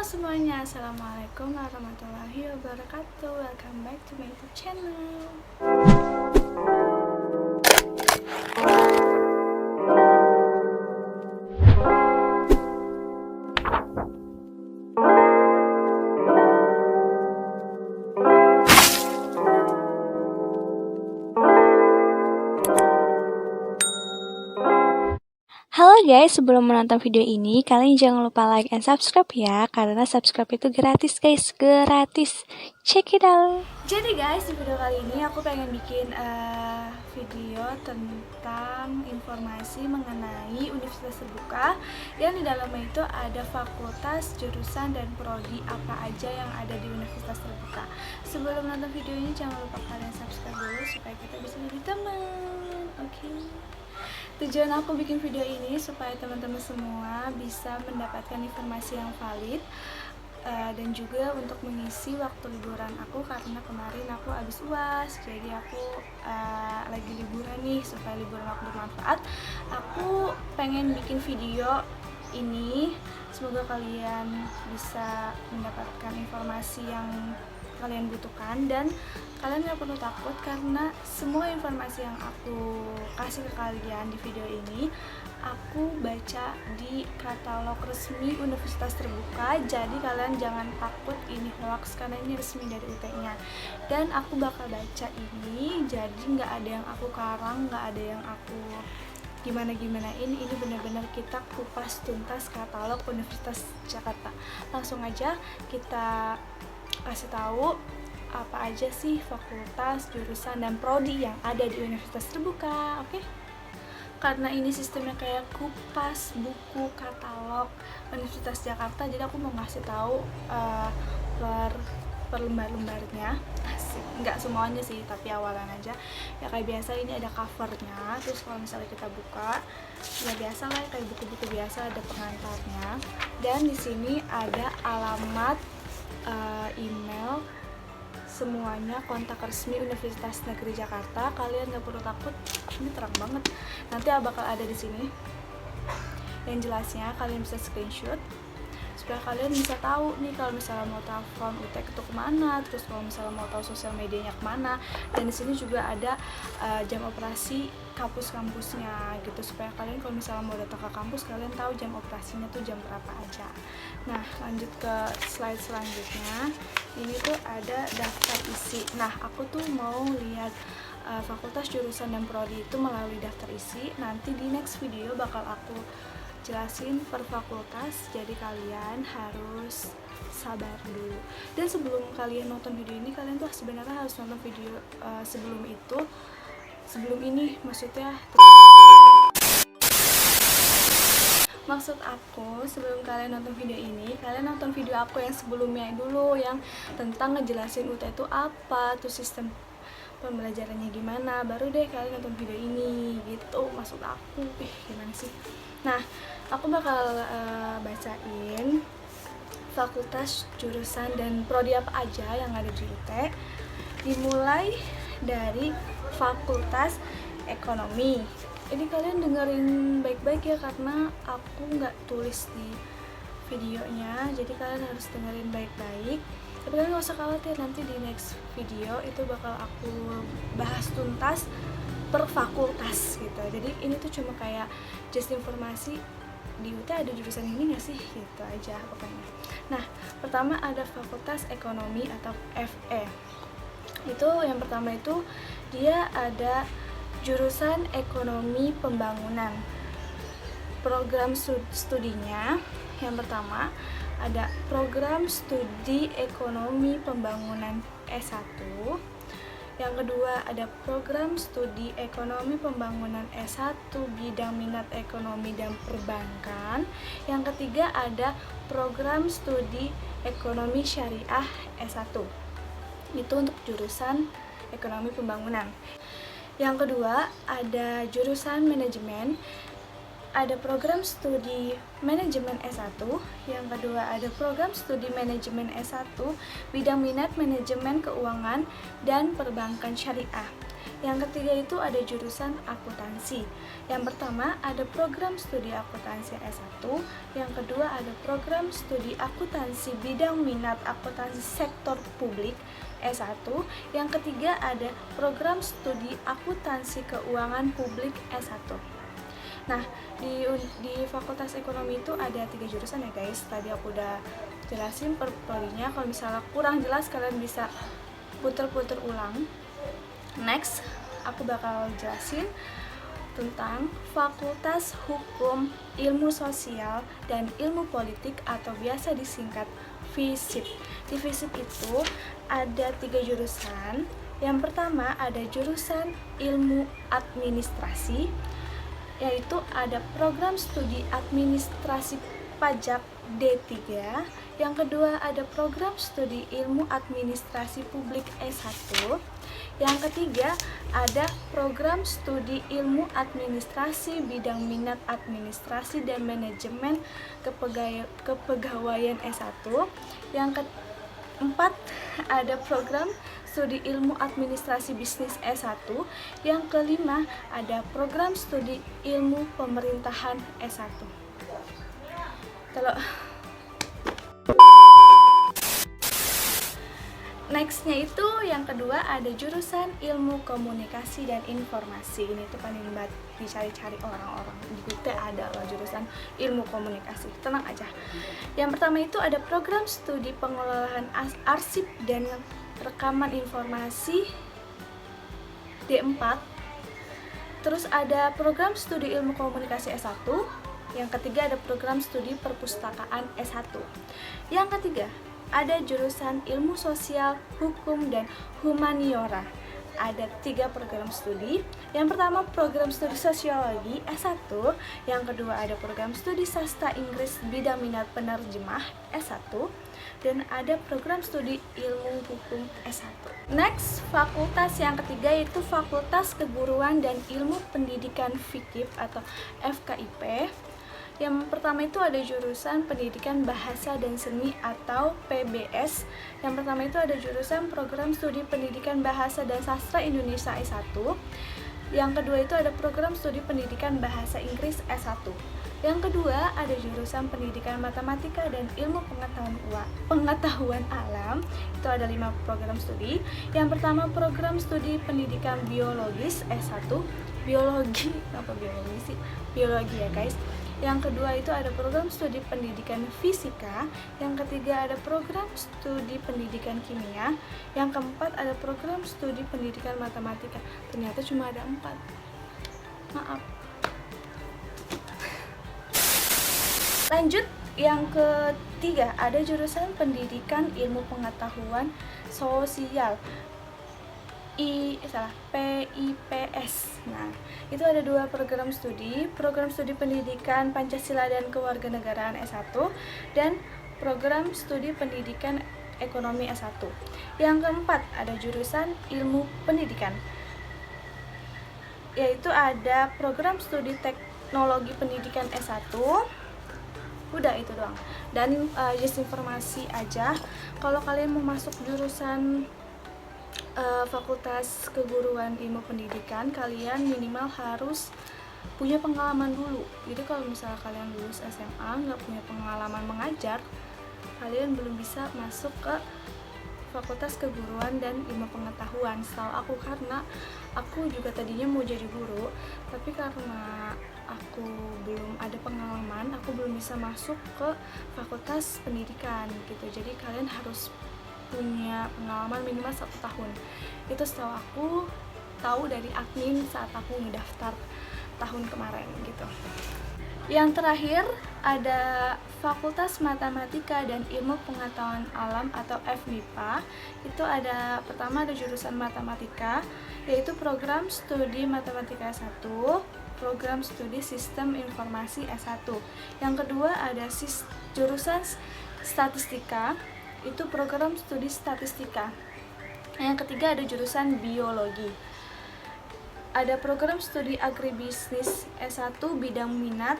semuanya, Assalamualaikum warahmatullahi wabarakatuh. Welcome back to my YouTube channel. Halo guys, sebelum menonton video ini, kalian jangan lupa like and subscribe ya, karena subscribe itu gratis guys, gratis. Check it out. Jadi guys, di video kali ini aku pengen bikin video tentang informasi mengenai Universitas Terbuka, yang di dalamnya itu ada fakultas, jurusan, dan prodi apa aja yang ada di Universitas Terbuka. Sebelum nonton video ini, jangan lupa kalian subscribe dulu supaya kita bisa jadi teman. Oke. Tujuan aku bikin video ini supaya teman-teman semua bisa mendapatkan informasi yang valid dan juga untuk mengisi waktu liburan aku, karena kemarin aku habis UAS, jadi aku lagi liburan nih. Supaya liburan aku bermanfaat, aku pengen bikin video ini. Semoga kalian bisa mendapatkan informasi yang kalian butuhkan, dan kalian gak perlu takut karena semua informasi yang aku kasih ke kalian di video ini aku baca di katalog resmi Universitas Terbuka. Jadi kalian jangan takut ini hoax, karena ini resmi dari UT-nya, dan aku bakal baca ini. Jadi nggak ada yang aku karang, nggak ada yang aku gimana ini benar-benar kita kupas tuntas katalog Universitas Jakarta. Langsung aja kita kasih tahu apa aja sih fakultas, jurusan, dan prodi yang ada di Universitas Terbuka. Oke? Karena ini sistemnya kayak kupas buku katalog Universitas Jakarta, jadi aku mau ngasih tahu per lembar-lembarnya. Asik. Nggak semuanya sih, tapi awalan aja. Ya kayak biasa ini ada covernya. Terus kalau misalnya kita buka, ya biasa lah kayak buku-buku biasa, ada pengantarnya. Dan di sini ada alamat, email, semuanya kontak resmi Universitas Negeri Jakarta. Kalian gak perlu takut, ini terang banget. Nanti bakal ada di sini yang jelasnya, kalian bisa screenshot supaya kalian bisa tahu nih kalau misalnya mau telepon UTEK itu kemana, terus kalau misalnya mau tahu sosial medianya kemana. Dan di sini juga ada jam operasi kampus-kampusnya gitu, supaya kalian kalau misalnya mau datang ke kampus kalian tahu jam operasinya tuh jam berapa aja. Nah, lanjut ke slide selanjutnya. Ini tuh ada daftar isi. Nah, aku tuh mau lihat fakultas, jurusan, dan prodi itu melalui daftar isi. Nanti di next video bakal aku jelasin per fakultas, jadi kalian harus sabar dulu. Dan sebelum kalian nonton video ini, kalian tuh sebenarnya harus nonton video sebelum ini, maksudnya maksud aku sebelum kalian nonton video ini, kalian nonton video aku yang sebelumnya dulu, yang tentang ngejelasin UT itu apa, tuh sistem pembelajarannya gimana, baru deh kalian nonton video ini gitu maksud aku. Gimana sih? Nah, aku bakal bacain fakultas, jurusan, dan prodi apa aja yang ada di UT. Dimulai dari fakultas ekonomi. Ini kalian dengerin baik-baik ya, karena aku nggak tulis di videonya, jadi kalian harus dengerin baik-baik. Tapi kalian gak usah khawatir, nanti di next video itu bakal aku bahas tuntas per fakultas gitu. Jadi ini tuh cuma kayak just informasi, di UT ada jurusan ini gak sih, gitu aja pokoknya. Nah, pertama ada fakultas ekonomi atau FE. Itu yang pertama itu dia ada jurusan ekonomi pembangunan. Program studinya yang pertama ada program studi ekonomi pembangunan S1. Yang kedua ada program studi ekonomi pembangunan S1 bidang minat ekonomi dan perbankan. Yang ketiga ada program studi ekonomi syariah S1. Itu untuk jurusan ekonomi pembangunan. Yang kedua ada jurusan manajemen. Ada program studi manajemen S1. Yang kedua ada program studi manajemen S1 bidang minat manajemen keuangan dan perbankan syariah. Yang ketiga itu ada jurusan akuntansi. Yang pertama ada program studi akuntansi S1, yang kedua ada program studi akuntansi bidang minat akuntansi sektor publik S1, yang ketiga ada program studi akuntansi keuangan publik S1. Nah, di Fakultas Ekonomi itu ada 3 jurusan ya guys. Tadi aku udah jelasin per prodinya. Kalau misalnya kurang jelas kalian bisa puter-puter ulang. Next, aku bakal jelasin tentang Fakultas Hukum, Ilmu Sosial, dan Ilmu Politik atau biasa disingkat FISIP. Di FISIP itu ada 3 jurusan. Yang pertama ada jurusan Ilmu Administrasi, yaitu ada program studi administrasi pajak D3. Yang kedua ada program studi ilmu administrasi publik S1. Yang ketiga ada program studi ilmu administrasi bidang minat administrasi dan manajemen kepegawaian S1. Yang keempat ada program studi ilmu administrasi bisnis S1. Yang kelima ada program studi ilmu pemerintahan S1. Kalau nextnya itu yang kedua ada jurusan ilmu komunikasi dan informasi. Ini tuh paling banget dicari-cari orang-orang. Di UT ada loh jurusan ilmu komunikasi. Tenang aja. Yang pertama itu ada program studi pengelolaan arsip dan rekaman informasi D4. Terus ada program studi ilmu komunikasi S1. Yang ketiga ada program studi perpustakaan S1. Yang ketiga ada jurusan ilmu sosial, hukum, dan humaniora. Ada 3 program studi. Yang pertama program studi sosiologi S1. Yang kedua ada program studi sastra Inggris bidang minat penerjemah S1. Dan ada program studi ilmu hukum S1. Next, fakultas yang ketiga yaitu Fakultas Keguruan dan Ilmu Pendidikan FIKIP atau FKIP. Yang pertama itu ada jurusan Pendidikan Bahasa dan Seni atau PBS. Yang pertama itu ada jurusan Program Studi Pendidikan Bahasa dan Sastra Indonesia S1. Yang kedua itu ada Program Studi Pendidikan Bahasa Inggris S1. Yang kedua ada jurusan Pendidikan Matematika dan Ilmu Pengetahuan Alam. Itu ada 5 program studi. Yang pertama Program Studi Pendidikan Biologis S1. Biologi, apa biologi sih? Biologi ya guys. Yang kedua itu ada program studi pendidikan fisika. Yang ketiga ada program studi pendidikan kimia. Yang keempat ada program studi pendidikan matematika. Ternyata cuma ada 4. Maaf. Lanjut, yang ketiga ada jurusan pendidikan ilmu pengetahuan sosial. PIPS. Nah, itu ada 2 program studi pendidikan Pancasila dan Kewarganegaraan S1 dan program studi pendidikan ekonomi S1. Yang keempat ada jurusan ilmu pendidikan, yaitu ada program studi teknologi pendidikan S1. Udah itu doang. Dan just informasi aja, kalau kalian mau masuk jurusan Fakultas Keguruan Ilmu Pendidikan, kalian minimal harus punya pengalaman dulu. Jadi kalau misalnya kalian lulus SMA nggak punya pengalaman mengajar, kalian belum bisa masuk ke Fakultas Keguruan dan Ilmu Pengetahuan. Setahu aku, karena aku juga tadinya mau jadi guru, tapi karena aku belum ada pengalaman, aku belum bisa masuk ke Fakultas Pendidikan gitu. Jadi kalian harus punya pengalaman minimal 1 tahun. Itu setahu aku tahu dari admin saat aku ngedaftar tahun kemarin gitu. Yang terakhir ada Fakultas Matematika dan Ilmu Pengetahuan Alam atau FMIPA. Itu ada pertama ada jurusan matematika, yaitu program studi matematika S1, program studi sistem informasi S1. Yang kedua ada jurusan statistika, itu program studi statistika. Yang ketiga ada jurusan biologi. Ada program studi agribisnis S1 bidang minat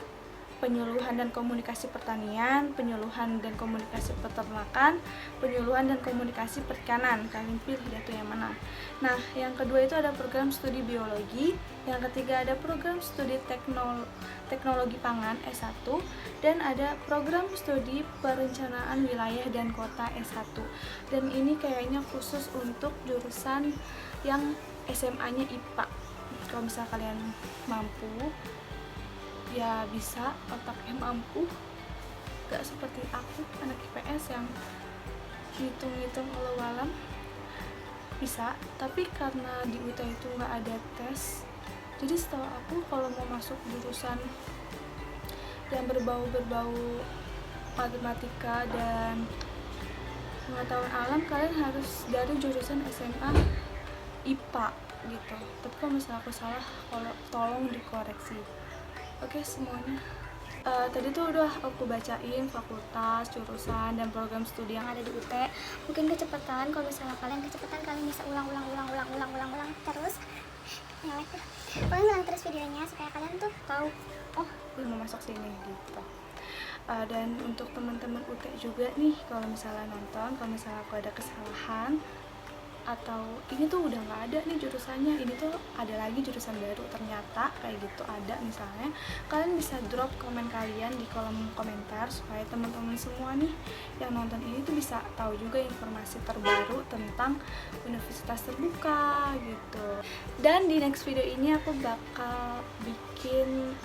penyuluhan dan komunikasi pertanian, penyuluhan dan komunikasi peternakan, penyuluhan dan komunikasi perikanan. Kalian pilih itu yang mana. Nah, yang kedua itu ada program studi biologi, yang ketiga ada program studi teknologi pangan S1, dan ada program studi perencanaan wilayah dan kota S1. Dan ini kayaknya khusus untuk jurusan yang SMA-nya IPA. Kalau misalnya kalian mampu, ya bisa, otaknya mampu, gak seperti aku anak IPS yang hitung-hitung walau-walam. Bisa, tapi karena di UT itu nggak ada tes, jadi setahu aku kalau mau masuk jurusan yang berbau matematika dan pengetahuan alam, kalian harus dari jurusan SMA IPA gitu. Tapi kalau misalnya aku salah, kalau tolong dikoreksi. Oke semuanya. Tadi tuh udah aku bacain fakultas, jurusan, dan program studi yang ada di UT. Mungkin kecepatan, kalau misalnya kalian kecepatan, kalian bisa ulang terus ulang terus videonya supaya kalian tuh tahu mau masuk sini gitu. Dan untuk teman-teman UT juga nih, kalau misalnya nonton, kalau misalnya aku ada kesalahan atau ini tuh udah nggak ada nih jurusannya, ini tuh ada lagi jurusan baru ternyata kayak gitu ada misalnya, kalian bisa drop komen kalian di kolom komentar supaya teman-teman semua nih yang nonton ini tuh bisa tahu juga informasi terbaru tentang universitas terbuka gitu. Dan di next video ini aku bakal bikin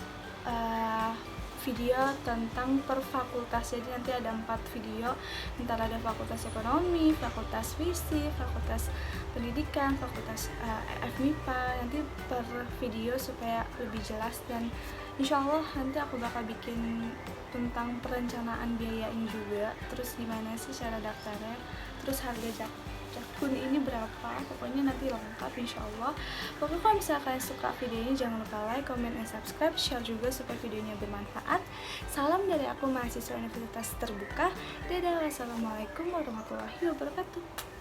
video tentang per fakultas. Jadi nanti ada 4 video, ntar ada fakultas ekonomi, fakultas fisik, fakultas pendidikan, fakultas FMIPA, nanti per video supaya lebih jelas. Dan insya Allah nanti aku bakal bikin tentang perencanaan biayain juga, terus gimana sih cara daftarnya, terus harga jakun ini berapa, pokoknya nanti lengkap insya Allah. Pokoknya kalau misalnya kalian suka video ini, jangan lupa like, comment, dan subscribe, share juga supaya videonya bermanfaat. Salam dari aku, mahasiswa Universitas Terbuka. Dadah, wassalamualaikum warahmatullahi wabarakatuh.